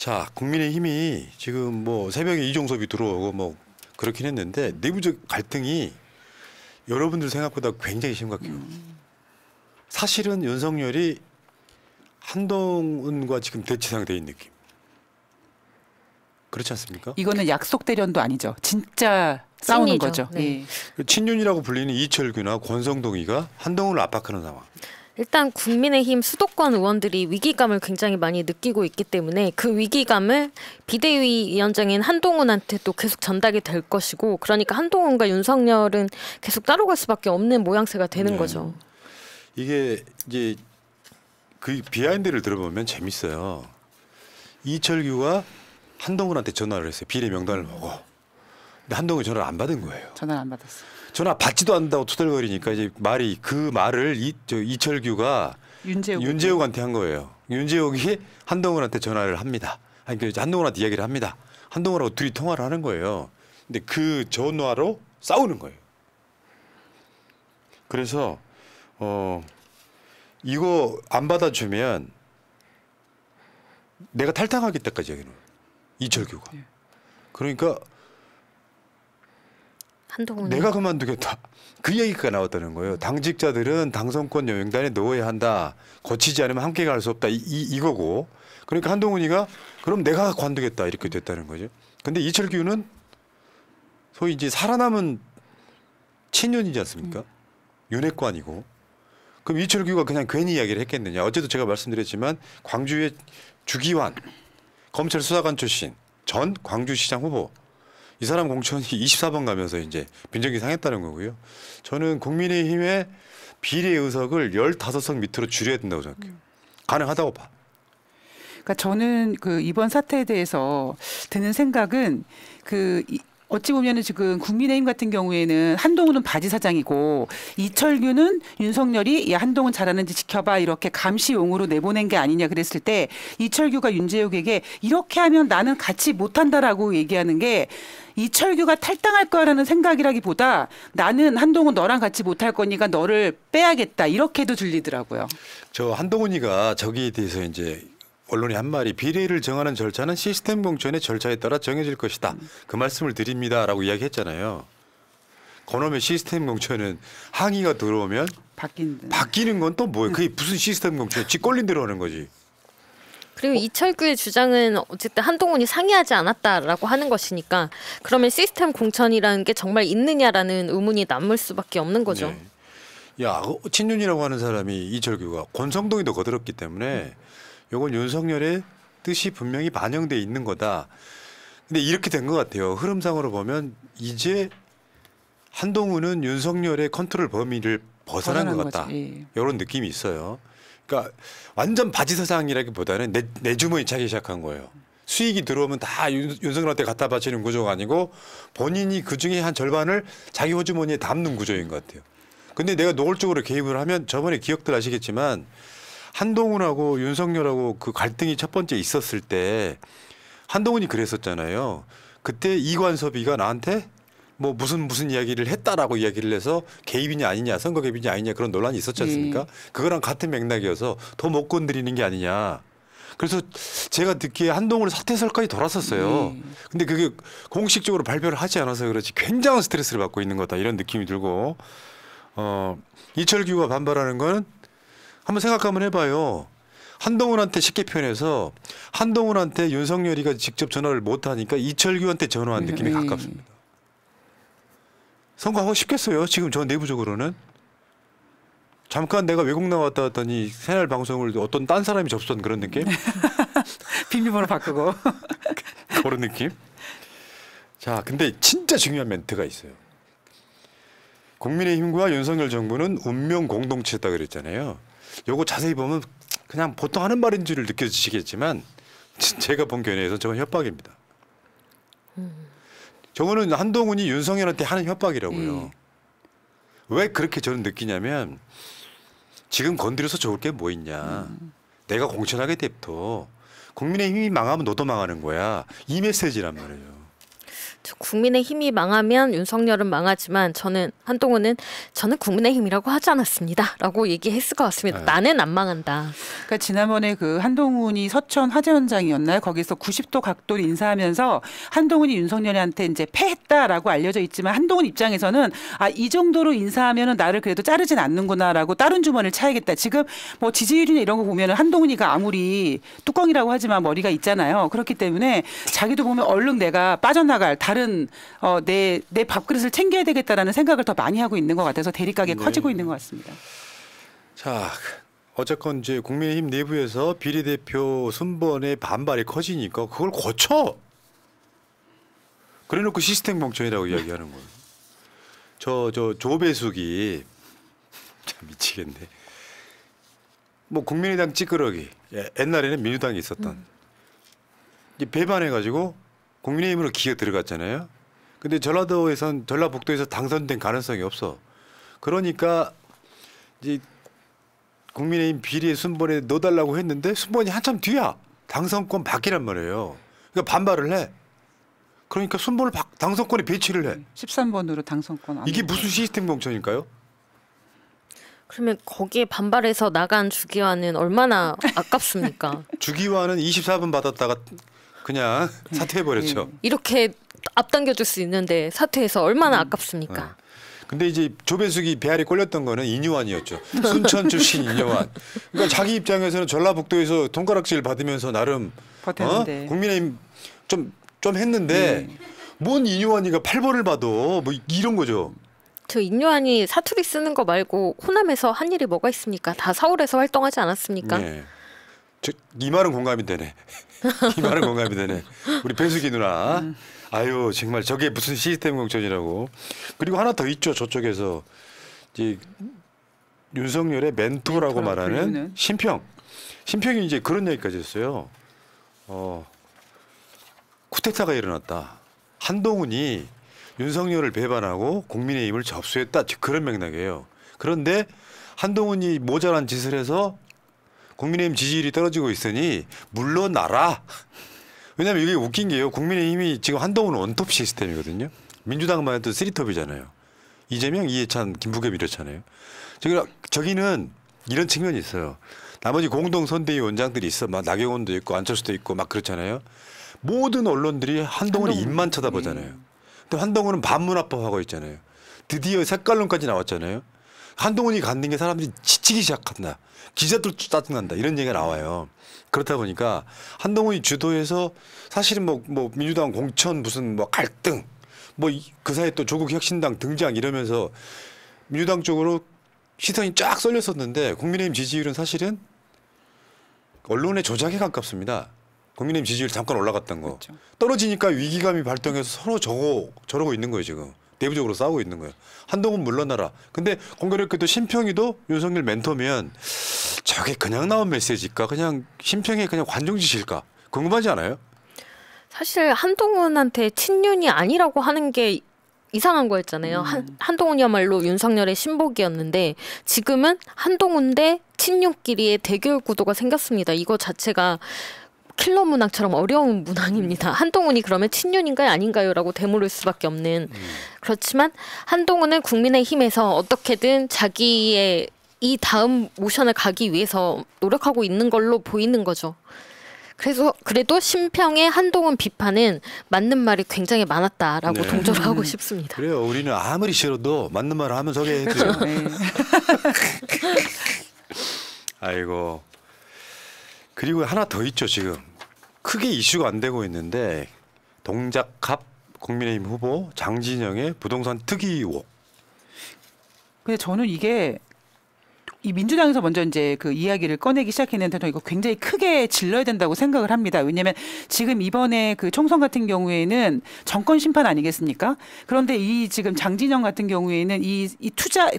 자, 국민의힘이 지금 뭐 새벽에 이종섭이 들어오고 뭐 그렇긴 했는데 내부적 갈등이 여러분들 생각보다 굉장히 심각해요. 사실은 윤석열이 한동훈과 지금 대치상 돼 있는 느낌. 그렇지 않습니까? 이거는 약속 대련도 아니죠. 진짜 싸우는 친이죠. 거죠. 네. 예. 친윤이라고 불리는 이철규나 권성동이가 한동훈을 압박하는 상황. 일단 국민의힘 수도권 의원들이 위기감을 굉장히 많이 느끼고 있기 때문에 그 위기감을 비대위원장인 한동훈한테 또 계속 전달이 될 것이고, 그러니까 한동훈과 윤석열은 계속 따로 갈 수밖에 없는 모양새가 되는 거죠. 이게 이제 그 비하인드를 들어보면 재밌어요. 이철규가 한동훈한테 전화를 했어요. 비례 명단을 보고. 근데 한동훈이 전화를 안 받은 거예요. 전화를 안 받았어요. 전화 받지도 않는다고 투덜거리니까 이제 그 말을 이철규가 윤재욱한테 한 거예요. 윤재욱이 한동훈한테 전화를 합니다. 아니, 한동훈한테 이야기를 합니다. 한동훈하고 둘이 통화를 하는 거예요. 근데 그 전화로 싸우는 거예요. 그래서 이거 안 받아주면 내가 탈당하겠다까지 얘기는 이철규가. 그러니까 내가 그만두겠다. 그 얘기가 나왔다는 거예요. 당직자들은 당선권 명단에 넣어야 한다. 거치지 않으면 함께 갈 수 없다. 이거고. 그러니까 한동훈이가 그럼 내가 관두겠다. 이렇게 됐다는 거죠. 근데 이철규는 소위 이제 살아남은 친윤이지 않습니까? 윤핵관이고. 그럼 이철규가 그냥 괜히 이야기를 했겠느냐. 어제도 제가 말씀드렸지만 광주의 주기환 검찰 수사관 출신 전 광주시장 후보. 이 사람 공천이 24번 가면서 이제 빈정이 상했다는 거고요. 저는 국민의힘의 비례 의석을 15석 밑으로 줄여야 된다고 생각해요. 가능하다고 봐. 그러니까 저는 그 이번 사태에 대해서 드는 생각은 어찌 보면은 지금 국민의힘 같은 경우에는 한동훈은 바지 사장이고 이철규는 윤석열이 야 한동훈 잘하는지 지켜봐 이렇게 감시용으로 내보낸 게 아니냐 그랬을 때 이철규가 윤재욱에게 이렇게 하면 나는 같이 못한다라고 얘기하는 게 이철규가 탈당할 거라는 생각이라기보다 나는 한동훈 너랑 같이 못할 거니까 너를 빼야겠다 이렇게도 들리더라고요. 저 한동훈이가 저기에 대해서 이제 언론이 한 말이 비례를 정하는 절차는 시스템 공천의 절차에 따라 정해질 것이다. 그 말씀을 드립니다라고 이야기했잖아요. 그놈의 시스템 공천은 항의가 들어오면 바뀌는 건 또 뭐예요? 그게 무슨 시스템 공천이야? 지 꼴린 대로 하는 거지. 그리고 이철규의 주장은 어쨌든 한동훈이 상의하지 않았다라고 하는 것이니까 그러면 시스템 공천이라는 게 정말 있느냐라는 의문이 남을 수밖에 없는 거죠. 네. 야, 친윤이라고 하는 사람이 이철규가 권성동이 더 거들었기 때문에 이건 윤석열의 뜻이 분명히 반영돼 있는 거다. 근데 이렇게 된 것 같아요. 흐름상으로 보면 이제 한동훈은 윤석열의 컨트롤 범위를 벗어난 것 같다. 예. 이런 느낌이 있어요. 그러니까 완전 바지 사장이라기보다는 내 주머니 차기 시작한 거예요. 수익이 들어오면 다 윤석열한테 갖다 바치는 구조가 아니고 본인이 그중에 한 절반을 자기 호주머니에 담는 구조인 것 같아요. 근데 내가 노골적으로 개입을 하면 저번에 기억들 아시겠지만 한동훈하고 윤석열하고 그 갈등이 첫 번째 있었을 때 한동훈이 그랬었잖아요. 그때 이관섭이가 나한테 뭐 무슨 이야기를 했다라고 이야기를 해서 개입이냐 아니냐 선거 개입이냐 아니냐 그런 논란이 있었지 않습니까? 그거랑 같은 맥락이어서 더 못 건드리는 게 아니냐. 그래서 제가 듣기에 한동훈은 사퇴설까지 돌았었어요. 근데 그게 공식적으로 발표를 하지 않아서 그렇지 굉장한 스트레스를 받고 있는 거다 이런 느낌이 들고 이철규가 반발하는 건 한번 생각 한번 해봐요. 한동훈한테 쉽게 표현해서 한동훈한테 윤석열이가 직접 전화를 못하니까 이철규한테 전화한 느낌이 가깝습니다. 선거하고 싶겠어요. 지금 저 내부적으로는. 잠깐 내가 외국 나왔다 했더니 새날 방송을 어떤 딴 사람이 접수한 그런 느낌? 비밀번호 바꾸고. 그런 느낌? 자, 근데 진짜 중요한 멘트가 있어요. 국민의힘과 윤석열 정부는 운명 공동체다 그랬잖아요. 요거 자세히 보면 그냥 보통 하는 말인 줄 느껴지시겠지만 제가 본 견해에서 저건 협박입니다. 저거는 한동훈이 윤석열한테 하는 협박이라고요. 왜 그렇게 저는 느끼냐면 지금 건드려서 좋을 게 뭐 있냐. 내가 공천하게 돼부터 국민의힘이 망하면 너도 망하는 거야. 이 메시지란 말이에요. 국민의힘이 망하면 윤석열은 망하지만 한동훈은 저는 국민의힘이라고 하지 않았습니다라고 얘기했을 것 같습니다. 네. 나는 안 망한다. 그러니까 지난번에 그 한동훈이 서천 화재 현장이었나요? 거기서 90도 각도로 인사하면서 한동훈이 윤석열한테 이제 패했다라고 알려져 있지만 한동훈 입장에서는 이 정도로 인사하면은 나를 그래도 자르진 않는구나라고 다른 주머니를 차야겠다. 지금 뭐 지지율이나 이런 거 보면은 한동훈이가 아무리 뚜껑이라고 하지만 머리가 있잖아요. 그렇기 때문에 자기도 보면 얼른 내가 빠져나갈 다른 내 밥그릇을 챙겨야 되겠다라는 생각을 더 많이 하고 있는 것 같아서 대립각이 네. 커지고 있는 것 같습니다. 자, 어쨌건 이제 국민의힘 내부에서 비례대표 순번의 반발이 커지니까 그걸 고쳐. 그래놓고 시스템 공천이라고 이야기하는 거예요. 저 조배숙이 참 미치겠네. 뭐 국민의당 찌끄러기. 옛날에는 민주당이 있었던. 이제 배반해가지고 국민의힘으로 기어 들어갔잖아요. 근데 전라북도에서 당선된 가능성이 없어. 그러니까 이제 국민의힘 비례 순번에 넣어달라고 했는데 순번이 한참 뒤야. 당선권 바뀌란 말이에요. 그러니까 반발을 해. 그러니까 순번을 당선권에 배치를 해. 13번으로 당선권. 이게 무슨 시스템 공천일까요? 그러면 거기에 반발해서 나간 주기환은 얼마나 아깝습니까? 주기환은 24분 받았다가 그냥 사퇴해버렸죠. 이렇게 앞당겨줄 수 있는데 사퇴해서 얼마나 아깝습니까? 근데 이제 조배숙이 배알이 꼴렸던 거는 인유환이었죠. 순천 출신 인유환. 그러니까 자기 입장에서는 전라북도에서 손가락질 받으면서 나름 버텼는데. 국민의힘 좀 했는데 뭔 인유환이가 8번을 받아. 뭐 이런 거죠. 저 인유환이 사투리 쓰는 거 말고 호남에서 한 일이 뭐가 있습니까? 다 서울에서 활동하지 않았습니까? 네. 이 말은 공감이 되네. 이 말은 공감이 되네. 우리 배숙이 누나. 아유 정말 저게 무슨 시스템 공천이라고. 그리고 하나 더 있죠. 저쪽에서 이제 윤석열의 멘토라고 말하는 부르는. 신평이 이제 그런 얘기까지 했어요. 쿠데타가 일어났다. 한동훈이 윤석열을 배반하고 국민의힘을 접수했다. 그런 맥락이에요. 그런데 한동훈이 모자란 짓을 해서 국민의힘 지지율이 떨어지고 있으니 물러나라. 왜냐하면 이게 웃긴 게요. 국민의힘이 지금 한동훈은 원톱 시스템이거든요. 민주당만 해도 쓰리톱이잖아요. 이재명, 이해찬, 김부겸 이렇잖아요. 저기는 이런 측면이 있어요. 나머지 공동 선대위 원장들이 있어. 막 나경원도 있고 안철수도 있고 막 그렇잖아요. 모든 언론들이 한동훈의 입만 쳐다보잖아요. 근데 한동훈은 반문화법하고 있잖아요. 드디어 색깔론까지 나왔잖아요. 한동훈이 갖는 게 사람들이 지치기 시작한다. 기자들 짜증난다. 이런 얘기가 나와요. 그렇다 보니까 한동훈이 주도해서 사실은 뭐 민주당 공천 무슨 뭐 갈등 뭐 그 사이에 또 조국 혁신당 등장 이러면서 민주당 쪽으로 시선이 쫙 쏠렸었는데 국민의힘 지지율은 사실은 언론의 조작에 가깝습니다. 국민의힘 지지율 잠깐 올라갔던 거. 그렇죠. 떨어지니까 위기감이 발동해서 서로 저러고 있는 거예요 지금. 내부적으로 싸우고 있는 거예요. 한동훈 물러나라. 근데 공교롭게도 신평이도 윤석열 멘토면 저게 그냥 나온 메시지일까? 그냥 신평이 그냥 관중짓일까? 궁금하지 않아요? 사실 한동훈한테 친윤이 아니라고 하는 게 이상한 거였잖아요. 한동훈이야말로 윤석열의 신복이었는데 지금은 한동훈 대 친윤끼리의 대결 구도가 생겼습니다. 이거 자체가 킬러 문항처럼 어려운 문항입니다. 한동훈이 그러면 친윤인가요 아닌가요? 라고 되물을 수밖에 없는. 그렇지만 한동훈은 국민의힘에서 어떻게든 자기의 이 다음 모션을 가기 위해서 노력하고 있는 걸로 보이는 거죠. 그래서 그래도 신평의 한동훈 비판은 맞는 말이 굉장히 많았다라고 네. 동조를 하고 싶습니다. 그래요. 우리는 아무리 싫어도 맞는 말을 하면 소개해줘요. 네. 아이고. 그리고 하나 더 있죠 지금. 크게 이슈가 안 되고 있는데 동작갑 국민의힘 후보 장진영의 부동산 투기 의혹. 근데 저는 이게 이 민주당에서 먼저 이제 그 이야기를 꺼내기 시작했는데 저는 이거 굉장히 크게 질러야 된다고 생각을 합니다. 왜냐하면 지금 이번에 그 총선 같은 경우에는 정권 심판 아니겠습니까? 그런데 이 지금 장진영 같은 경우에는 이 투자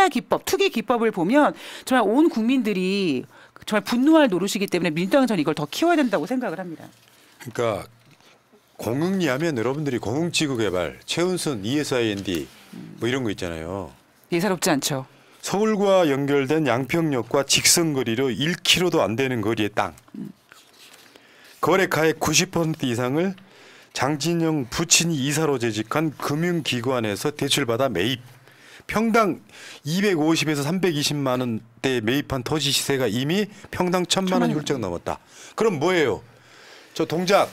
기법, 투기 기법을 보면 정말 온 국민들이 정말 분노할 노릇이기 때문에 민주당은 저는 이걸 더 키워야 된다고 생각을 합니다. 그러니까 공흥리하면 여러분들이 공흥지구개발, 최은순, ESIND 뭐 이런 거 있잖아요. 예사롭지 않죠. 서울과 연결된 양평역과 직선거리로 1km도 안 되는 거리의 땅. 거래가의 90% 이상을 장진영 부친이 이사로 재직한 금융기관에서 대출받아 매입. 평당 250에서 320만 원대 매입한 토지 시세가 이미 평당 1,000만 원 훌쩍 넘었다. 그럼 뭐예요? 저 동작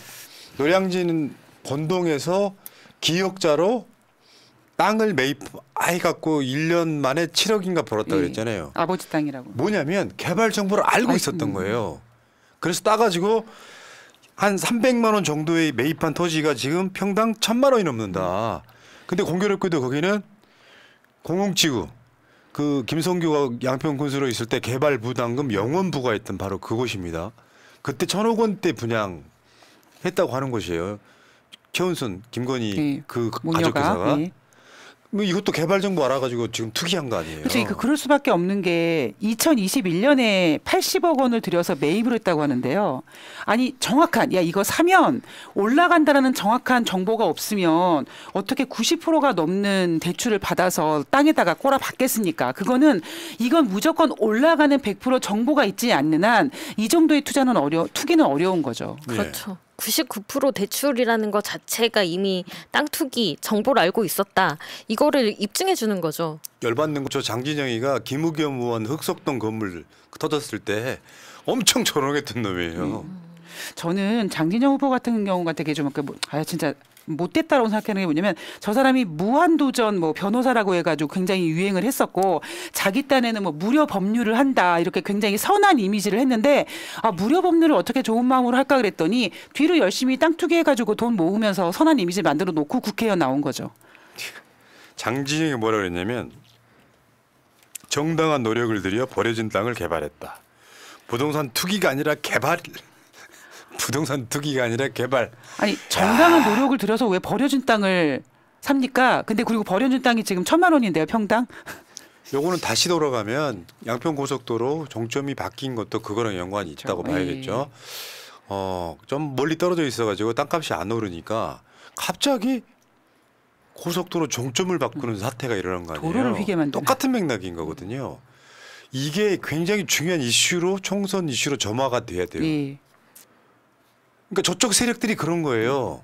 노량진 본동에서 기역자로 땅을 매입해갖고 1년 만에 7억인가 벌었다 그랬잖아요. 아버지 땅이라고. 뭐냐면 개발 정보를 알고 있었던 거예요. 그래서 따가지고 한 300만 원 정도의 매입한 토지가 지금 평당 1,000만 원이 넘는다. 근데 공교롭게도 거기는 공흥지구 그 김성규가 양평 군수로 있을 때 개발 부담금 영원 부과했던 바로 그곳입니다. 그때 1,000억 원대 분양했다고 하는 곳이에요. 최은순, 김건희 그 가족회사가. 뭐 이것도 개발 정보 알아가지고 지금 투기한 거 아니에요? 그렇지. 그럴 수밖에 없는 게 2021년에 80억 원을 들여서 매입을 했다고 하는데요. 아니 정확한 이거 사면 올라간다라는 정확한 정보가 없으면 어떻게 90%가 넘는 대출을 받아서 땅에다가 꼬라 박겠습니까? 이건 무조건 올라가는 100% 정보가 있지 않는 한 이 정도의 투기는 어려운 거죠. 그렇죠. 99% 대출이라는 것 자체가 이미 땅 투기 정보를 알고 있었다. 이거를 입증해 주는 거죠. 열받는 거 장진영이가 김우겸 의원 흑석동 건물 터졌을 때 엄청 조롱했던 놈이에요. 저는 장진영 후보 같은 경우가 되게 좀 진짜 못됐다라고 생각하는 게 뭐냐면 저 사람이 무한도전 변호사라고 해가지고 굉장히 유행을 했었고 자기 딴에는 무료 법률을 한다 이렇게 굉장히 선한 이미지를 했는데 무료 법률을 어떻게 좋은 마음으로 할까 그랬더니 뒤로 열심히 땅 투기해가지고 돈 모으면서 선한 이미지 만들어 놓고 국회의원 나온 거죠. 장진영이 뭐라 그랬냐면 정당한 노력을 들여 버려진 땅을 개발했다. 부동산 투기가 아니라 개발. 부동산 투기가 아니라 개발. 아니 정당한 노력을 들여서 왜 버려진 땅을 삽니까? 근데 그리고 버려진 땅이 지금 1,000만 원인데요 평당. 요거는 다시 돌아가면 양평고속도로 종점이 바뀐 것도 그거랑 연관이 있다고 봐야겠죠. 좀 멀리 떨어져 있어가지고 땅값이 안 오르니까 갑자기 고속도로 종점을 바꾸는 사태가 일어난 거 아니에요. 도로를 휘게 만드는. 똑같은 맥락인 거거든요. 이게 굉장히 중요한 이슈로 총선 이슈로 점화가 돼야 돼요. 예. 그러니까 저쪽 세력들이 그런 거예요.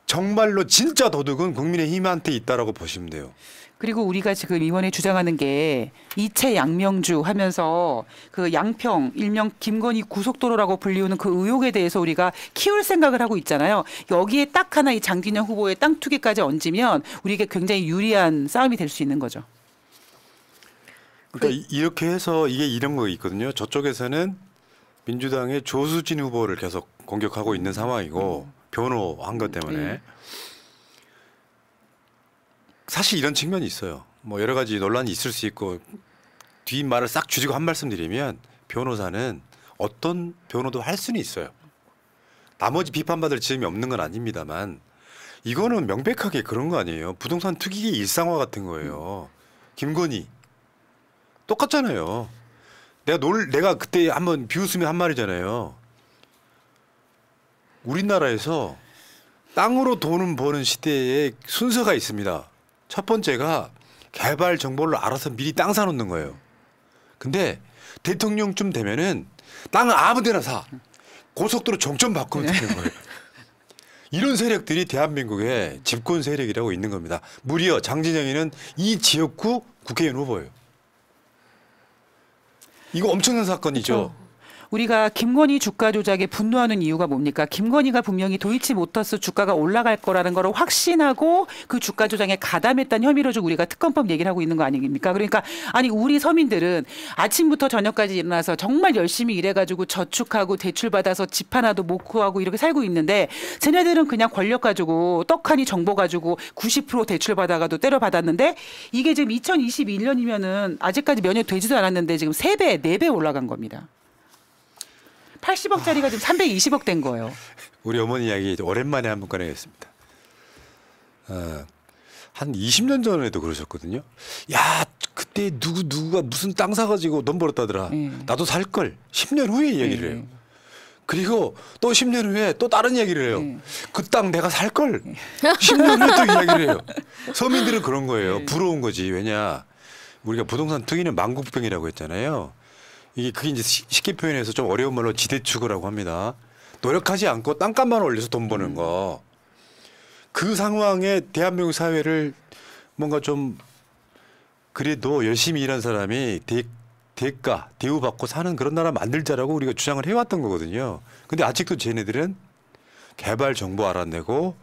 정말로 진짜 도둑은 국민의힘한테 있다라고 보시면 돼요. 그리고 우리가 지금 이번에 주장하는 게 이채 양명주 하면서 그 양평 일명 김건희 고속도로라고 불리우는 그 의혹에 대해서 우리가 키울 생각을 하고 있잖아요. 여기에 딱 하나 이 장진영 후보의 땅 투기까지 얹으면 우리에게 굉장히 유리한 싸움이 될 수 있는 거죠. 그러니까 이렇게 해서 이게 이런 거 있거든요. 저쪽에서는 민주당의 조수진 후보를 계속 공격하고 있는 상황이고 변호한 것 때문에 사실 이런 측면이 있어요. 여러 가지 논란이 있을 수 있고 뒷말을 싹 줄이고 한 말씀 드리면 변호사는 어떤 변호도 할 수는 있어요. 나머지 비판받을 지점이 없는 건 아닙니다만 이거는 명백하게 그런 거 아니에요. 부동산 투기의 일상화 같은 거예요. 김건희 똑같잖아요. 내가 그때 한번 비웃으며 한 말이잖아요. 우리나라에서 땅으로 돈을 버는 시대에 순서가 있습니다. 첫 번째가 개발 정보를 알아서 미리 땅 사놓는 거예요. 근데 대통령쯤 되면은 땅을 아무데나 사. 고속도로 종점 바꾸면 되는 거예요. 이런 세력들이 대한민국의 집권 세력이라고 있는 겁니다. 무려 장진영이는 이 지역구 국회의원 후보예요. 이거 엄청난 사건이죠. 그렇죠. 우리가 김건희 주가 조작에 분노하는 이유가 뭡니까? 김건희가 분명히 도이치모터스 주가가 올라갈 거라는 걸 확신하고 그 주가 조작에 가담했다는 혐의로 좀 우리가 특검법 얘기를 하고 있는 거 아닙니까? 그러니까 아니 우리 서민들은 아침부터 저녁까지 일어나서 정말 열심히 일해가지고 저축하고 대출받아서 집 하나도 못 구하고 이렇게 살고 있는데 쟤네들은 그냥 권력 가지고 떡하니 정보 가지고 90% 대출받아가도 때려받았는데 이게 지금 2021년이면은 아직까지 몇 년 되지도 않았는데 지금 3배, 4배 올라간 겁니다. 80억짜리가 지금 320억 된 거예요. 우리 어머니 이야기 오랜만에 한번 꺼내겠습니다. 한 20년 전에도 그러셨거든요. 야 그때 누구가 무슨 땅 사가지고 돈 벌었다더라. 나도 살 걸. 10년 후에 얘기를 해요. 그리고 또 10년 후에 또 다른 얘기를 해요. 그 땅 내가 살 걸. 10년 후에 또 이야기를 해요. 서민들은 그런 거예요. 부러운 거지. 왜냐 우리가 부동산 투기는 만국병이라고 했잖아요. 그게 이제 쉽게 표현해서 좀 어려운 말로 지대추구라고 합니다. 노력하지 않고 땅값만 올려서 돈 버는 거. 그 상황에 대한민국 사회를 뭔가 좀 그래도 열심히 일한 사람이 대우받고 사는 그런 나라 만들자라고 우리가 주장을 해왔던 거거든요. 근데 아직도 쟤네들은 개발 정보 알아내고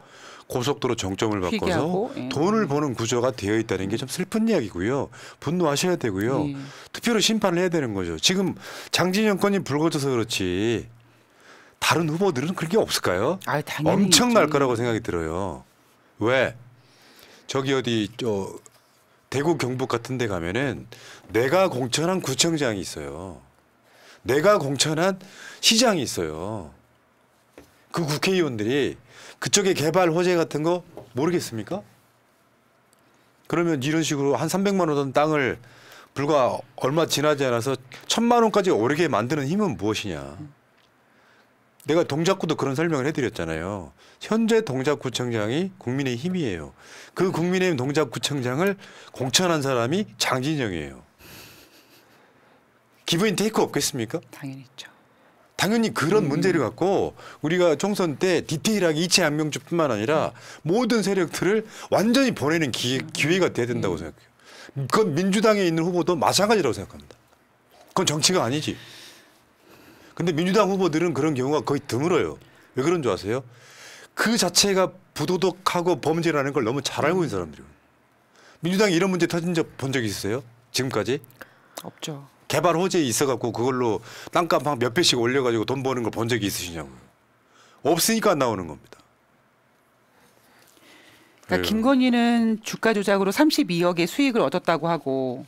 고속도로 정점을 바꿔서 희귀하고, 예. 돈을 버는 구조가 되어 있다는 게 좀 슬픈 이야기고요. 분노하셔야 되고요. 예. 투표로 심판을 해야 되는 거죠. 지금 장진영 건이 불거져서 그렇지 다른 후보들은 그런 게 없을까요? 아, 당연히 엄청날 있지. 거라고 생각이 들어요. 왜? 저기 어디 대구 경북 같은 데 가면은 내가 공천한 구청장이 있어요. 내가 공천한 시장이 있어요. 그 국회의원들이 그쪽에 개발 호재 같은 거 모르겠습니까? 그러면 이런 식으로 한 300만 원 땅을 불과 얼마 지나지 않아서 1,000만 원까지 오르게 만드는 힘은 무엇이냐. 내가 동작구도 그런 설명을 해드렸잖아요. 현재 동작구청장이 국민의힘이에요. 그 국민의힘 동작구청장을 공천한 사람이 장진영이에요. 기부인 테이크 없겠습니까? 당연히 있죠. 당연히 그런 문제를 갖고 우리가 총선 때 디테일하게 이채한명주뿐만 아니라 모든 세력들을 완전히 보내는 기회가 돼야 된다고 생각해요. 그건 민주당에 있는 후보도 마찬가지라고 생각합니다. 그건 정치가 아니지. 근데 민주당 후보들은 그런 경우가 거의 드물어요. 왜 그런 줄 아세요? 그 자체가 부도덕하고 범죄라는 걸 너무 잘 알고 있는 사람들이에요. 민주당이 이런 문제 터진 적 본 적 있어요? 지금까지? 없죠. 개발 호재 있어갖고 그걸로 땅값 한 몇 배씩 올려가지고 돈 버는 걸 본 적이 있으시냐고요. 없으니까 안 나오는 겁니다. 그러니까 김건희는 주가 조작으로 32억의 수익을 얻었다고 하고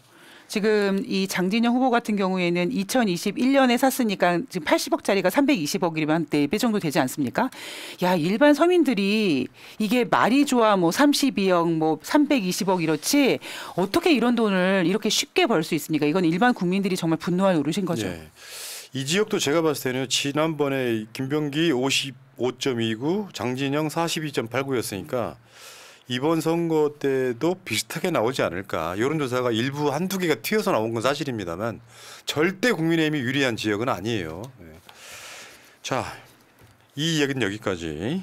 지금 이 장진영 후보 같은 경우에는 2021년에 샀으니까 지금 80억짜리가 320억이면 한 4배 정도 되지 않습니까? 야, 일반 서민들이 이게 말이 좋아 뭐 32억 뭐 320억 이렇지 어떻게 이런 돈을 이렇게 쉽게 벌 수 있습니까? 이건 일반 국민들이 정말 분노할 노릇인 거죠. 네. 이 지역도 제가 봤을 때는 지난번에 김병기 55.29, 장진영 42.89였으니까 이번 선거 때도 비슷하게 나오지 않을까. 여론조사가 일부 한두 개가 튀어서 나온 건 사실입니다만 절대 국민의힘이 유리한 지역은 아니에요. 네. 자, 이 이야기는 여기까지.